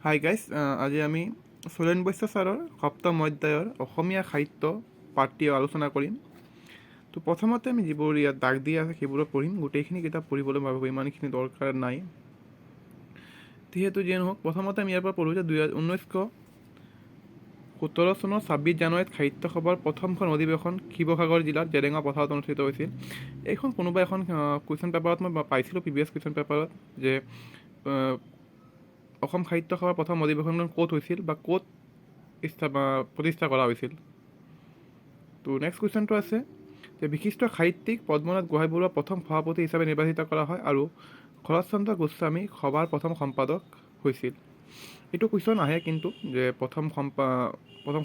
Hi guys, আজি আমি সailen বাishya ছাৰৰ সপ্তম অধ্যায়ৰ অসমীয়া সাহিত্য পাঠটি আলোচনা কৰিম। তো প্ৰথমতে আমি যিবোৰ ইয়াত দাগ দিয়া আছে সেইবোৰো পঢ়িম। গোটেইখিনি কিতাপ পঢ়িবলৈ ভাবোঁ ইমানখিনি দৰকাৰ নাই। যিহেতু যিয়ে নহওক, প্ৰথমতে আমি ইয়াৰ পৰা পঢ়োঁ যে 1917 চনৰ 26 জানুৱাৰীত সাহিত্য সভাৰ প্ৰথমখন অধিৱেশন শিৱসাগৰ জিলাৰ জেৰেঙা পথাৰত অনুষ্ঠিত হৈছিল। এইখন কোনোবা এখন কুৱেশ্যন পেপাৰত মই পাইছিলোঁ, প্ৰিভিয়াছ কুৱেশ্যন পেপাৰত, যে অসম সাহিত্য সভাৰ প্ৰথম অধিৱেশনখন ক'ত হৈছিল বা ক'ত প্ৰতিষ্ঠা কৰা হৈছিল। তো নেক্সট কুৱেশ্যনটো আছে যে বিশিষ্ট সাহিত্যিক পদ্মনাথ গোহাঁইবৰুৱা প্ৰথম সভাপতি হিচাপে নিৰ্বাচিত কৰা হয় আৰু শৰৎচন্দ্ৰ গোস্বামী সভাৰ প্ৰথম সম্পাদক হৈছিল। এইটো কুৱেশ্যন আহে কিন্তু, যে প্ৰথম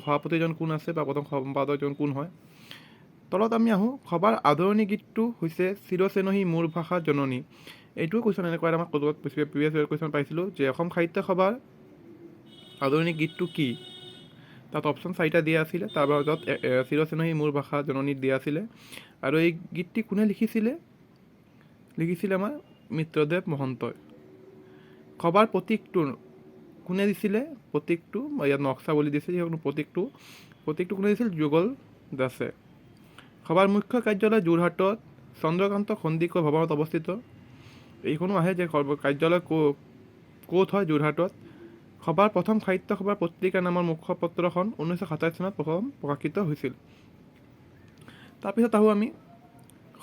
সভাপতিজন কোন আছে বা প্ৰথম সম্পাদকজন কোন হয়। তলত আমি আহোঁ, সভাৰ আদৰণি গীতটো হৈছে চিৰচেনহী মোৰ ভাষা জননী। এইটোও কুৱেশ্যন এনেকুৱা আমাক ক'ৰবাত প্ৰিভিয়াছ কুৱেশ্যন পাইছিলোঁ যে অসম সাহিত্য সভাৰ আদৰণি গীতটো কি। তাত অপশ্যন 4টা দিয়া আছিলে, তাৰ মাজত চিৰচেনহী মোৰ ভাষা জননীত দিয়া আছিলে। আৰু এই গীতটি কোনে লিখিছিলে আমাৰ মিত্ৰদেৱ মহন্তই। সভাৰ প্ৰতীকটো কোনে দিছিলে, প্ৰতীকটো ইয়াত নক্সা বুলি দিছে, যিকোনো প্ৰতীকটো কোনে দিছিল, যুগল দাসে। সভাৰ মুখ্য কাৰ্যালয় যোৰহাটত চন্দ্ৰকান্ত সন্দিকৈ ভৱনত অৱস্থিত। এইখনো আহে যে কাৰ্যালয় ক'ত হয়, যোৰহাটত। সভাৰ প্ৰথম সাহিত্য সভাৰ পত্ৰিকা নামৰ মুখপত্ৰখন 1927 চনত প্ৰথম প্ৰকাশিত হৈছিল। তাৰপিছত আহোঁ আমি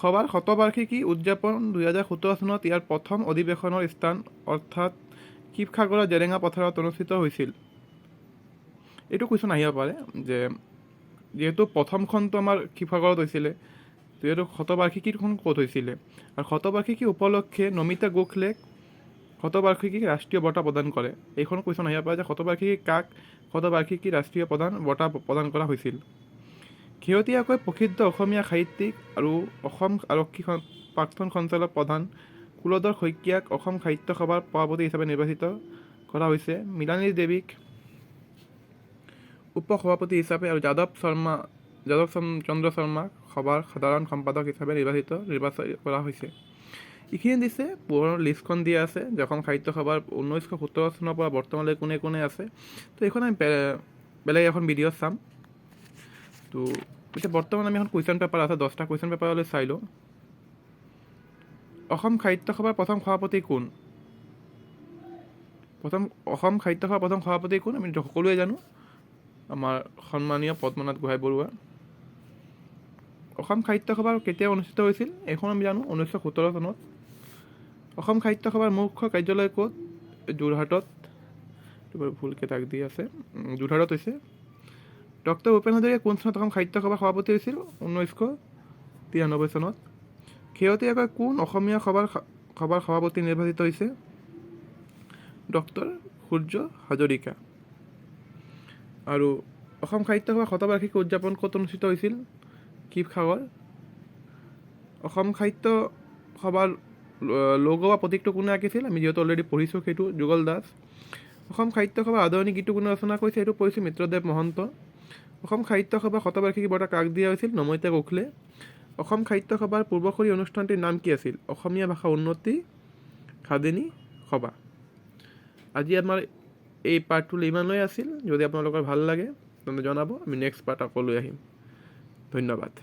সভাৰ শতবাৰ্ষিকী উদযাপন 2017 চনত ইয়াৰ প্ৰথম অধিৱেশনৰ স্থান অৰ্থাৎ শিৱসাগৰৰ জেৰেঙা পথাৰত অনুষ্ঠিত হৈছিল। এইটো কুৱেশ্যন আহিব পাৰে যে যিহেতু প্ৰথমখনটো আমাৰ শিৱসাগৰত হৈছিলে, যিহেতু শতবাৰ্ষিকীখন ক'ত হৈছিলে। আৰু শতবাৰ্ষিকী উপলক্ষে নমিতা গোখলেক শতবাৰ্ষিকী ৰাষ্ট্ৰীয় বঁটা প্ৰদান কৰে। এইখন কুৱেশ্যন আহিব পাৰে যে কাক শতবাৰ্ষিকী ৰাষ্ট্ৰীয় বঁটা প্ৰদান কৰা হৈছিল। শেহতীয়াকৈ প্ৰসিদ্ধ অসমীয়া সাহিত্যিক আৰু অসম আৰক্ষী প্ৰাক্তন সঞ্চালক প্ৰধান কুলধৰ শইকীয়াক অসম সাহিত্য সভাৰ সভাপতি হিচাপে নিৰ্বাচিত কৰা হৈছে। মৃণালী দেৱীক উপ সভাপতি হিচাপে আৰু যাদৱ চন্দ্ৰ শৰ্মাক সভাৰ সাধাৰণ সম্পাদক হিচাপে নিৰ্বাচিত কৰা হৈছে। এইখিনি দিছে, পুনৰ লিষ্টখন দিয়া আছে যে অসম সাহিত্য সভাৰ 1917 চনৰ পৰা বৰ্তমানলৈ কোনে কোনে আছে। তো এইখন আমি বেলেগ এখন ভিডিঅ'ত চাম। তো এতিয়া বৰ্তমান আমি এখন কুৱেশ্যন পেপাৰ আছে, 10টা কুৱেশ্যন পেপাৰলৈ চাই লওঁ। অসম সাহিত্য সভাৰ প্ৰথম সভাপতি কোন? অসম সাহিত্য সভাৰ প্ৰথম সভাপতি কোন? আমি সকলোৱে জানো, আমাৰ সন্মানীয় পদ্মনাথ গোহাঁইবৰুৱা। অসম সাহিত্য সভা কেতিয়া অনুষ্ঠিত হৈছিল? এইখন আমি জানো, 1917 চনত। অসম সাহিত্য সভাৰ মুখ্য কাৰ্যালয় ক'ত? যোৰহাটত। ভুলকৈ তাক দি আছে, যোৰহাটত হৈছে। ডক্টৰ ভূপেন হাজৰিকা কোন চনত অসম সাহিত্য সভাৰ সভাপতি হৈছিল? 1993 চনত। শেহতীয়াকৈ কোন অসমীয়া সভাৰ সভাপতি নিৰ্বাচিত হৈছে? ডক্টৰ সূৰ্য হাজৰিকা। আৰু অসম সাহিত্য সভাৰ শতবাৰ্ষিকী উদযাপন ক'ত অনুষ্ঠিত হৈছিল? শিৱসাগৰ। অসম সাহিত্য সভাৰ লোগো বা প্ৰতীকটো কোনে আঁকিছিল? আমি যিহেতু অলৰেডি পঢ়িছোঁ সেইটো, যুগল দাস। অসম সাহিত্য সভাৰ আদৰণি গীতটো কোনে ৰচনা কৰিছে? সেইটো পঢ়িছোঁ, মিত্ৰদেৱ মহন্ত। অসম সাহিত্য সভাৰ শতবাৰ্ষিকী বঁটা কাক দিয়া হৈছিল? নমিতা গোখলে। অসম সাহিত্য সভাৰ পূৰ্বসৰী অনুষ্ঠানটিৰ নাম কি আছিল? অসমীয়া ভাষা উন্নতি সাধিনী সভা। আজি আমাৰ এই পাৰ্টটো ইমানলৈ আছিল। যদি আপোনালোকৰ ভাল লাগে তেন্তে জনাব, আমি নেক্সট পাৰ্ট আকৌ লৈ আহিম। ধন্যবাদ।